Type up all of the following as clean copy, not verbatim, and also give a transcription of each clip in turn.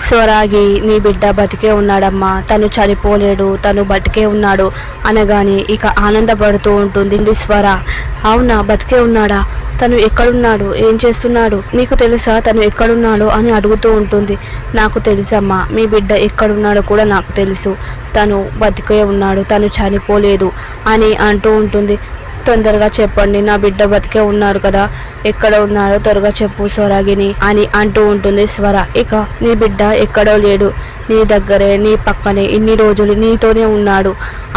స్వరాగి నీ బిడ్డ బతికే ఉన్నాడమ్మా, తను చనిపోలేడు, తను బతికే ఉన్నాడు అనగానే ఇక ఆనందపడుతూ ఉంటుంది స్వర. అవునా, బతికే ఉన్నాడా? తను ఎక్కడున్నాడు, ఏం చేస్తున్నాడు, నీకు తెలుసా తను ఎక్కడున్నాడో అని అడుగుతూ ఉంటుంది. నాకు తెలుసమ్మా, మీ బిడ్డ ఎక్కడున్నాడో కూడా నాకు తెలుసు, తను బతికే ఉన్నాడు, తను చనిపోలేదు అని అంటూ ఉంటుంది. తొందరగా చెప్పండి, నా బిడ్డ బతికే ఉన్నారు కదా, ఎక్కడ ఉన్నాడో త్వరగా చెప్పు స్వరాగిని అని అంటూ ఉంటుంది స్వర. ఇక నీ బిడ్డ ఎక్కడో లేడు, నీ దగ్గరే, నీ పక్కనే ఇన్ని రోజులు నీతోనే ఉన్నాడు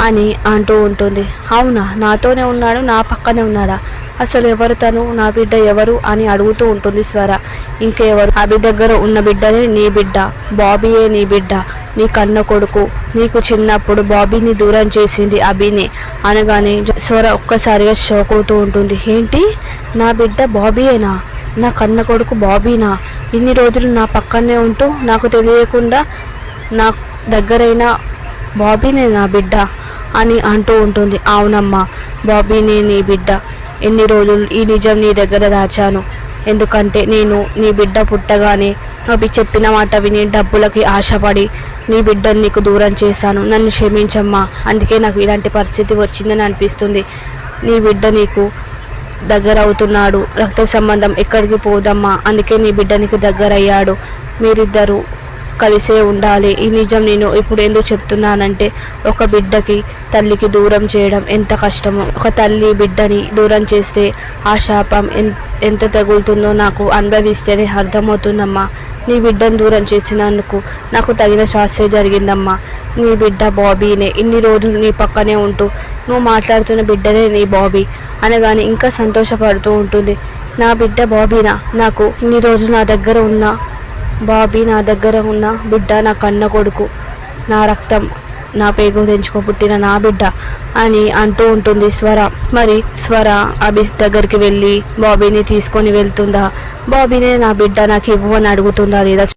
అని అంటూ ఉంటుంది. అవునా, నాతోనే ఉన్నాడు, నా పక్కనే ఉన్నాడా? అసలు ఎవరు తను, నా బిడ్డ ఎవరు అని అడుగుతూ ఉంటుంది స్వర. ఇంకెవరు, అభి దగ్గర ఉన్న బిడ్డనే నీ బిడ్డ, బాబీయే నీ బిడ్డ, నీ కన్న కొడుకు. నీకు చిన్నప్పుడు బాబీని దూరం చేసింది అభినే అనగానే స్వర ఒక్కసారిగా షాక్ అవుతూ ఉంటుంది. ఏంటి, నా బిడ్డ బాబీయేనా, నా కన్న కొడుకు బాబీనా, ఇన్ని రోజులు నా పక్కనే ఉంటూ నాకు తెలియకుండా నా దగ్గరైన బాబీనే నా బిడ్డ అని అంటూ ఉంటుంది. అవునమ్మా, బాబీనే నీ బిడ్డ. ఎన్ని రోజులు ఈ నిజం నీ దగ్గర దాచాను, ఎందుకంటే నేను నీ బిడ్డ పుట్టగానే అవి చెప్పిన మాట విని డబ్బులకి ఆశపడి నీ బిడ్డను నీకు దూరం చేశాను, నన్ను క్షమించమ్మా, అందుకే నాకు ఇలాంటి పరిస్థితి వచ్చిందని అనిపిస్తుంది. నీ బిడ్డ నీకు దగ్గర అవుతున్నాడు, రక్త సంబంధం ఎక్కడికి పోదమ్మా, అందుకే నీ బిడ్డ నీకు దగ్గర అయ్యాడు, మీరిద్దరూ కలిసే ఉండాలి. ఈ నిజం నేను ఇప్పుడు ఎందుకు చెప్తున్నానంటే, ఒక బిడ్డకి తల్లికి దూరం చేయడం ఎంత కష్టమో, ఒక తల్లి బిడ్డని దూరం చేస్తే ఆ శాపం ఎంత తగులుతుందో నాకు అనుభవిస్తేనే అర్థమవుతుందమ్మా. నీ బిడ్డను దూరం చేసినందుకు నాకు తగిన శాస్త్రే జరిగిందమ్మా. నీ బిడ్డ బాబీనే, ఇన్ని రోజులు నీ పక్కనే ఉంటూ నువ్వు మాట్లాడుతున్న బిడ్డనే నీ బాబీ అనగానే ఇంకా సంతోషపడుతూ ఉంటుంది. నా బిడ్డ బాబీనా, నాకు ఇన్ని రోజులు నా దగ్గర ఉన్న బాబీ, నా దగ్గర ఉన్న బిడ్డ, నా కన్న కొడుకు, నా రక్తం, నా పేగు తెంచుకో పుట్టిన నా బిడ్డ అని అంటూ ఉంటుంది స్వర. మరి స్వర అభి దగ్గరికి వెళ్ళి బాబీని తీసుకొని వెళ్తుందా, బాబీనే నా బిడ్డ నాకు ఇవ్వు అని అడుగుతుందా, లేదా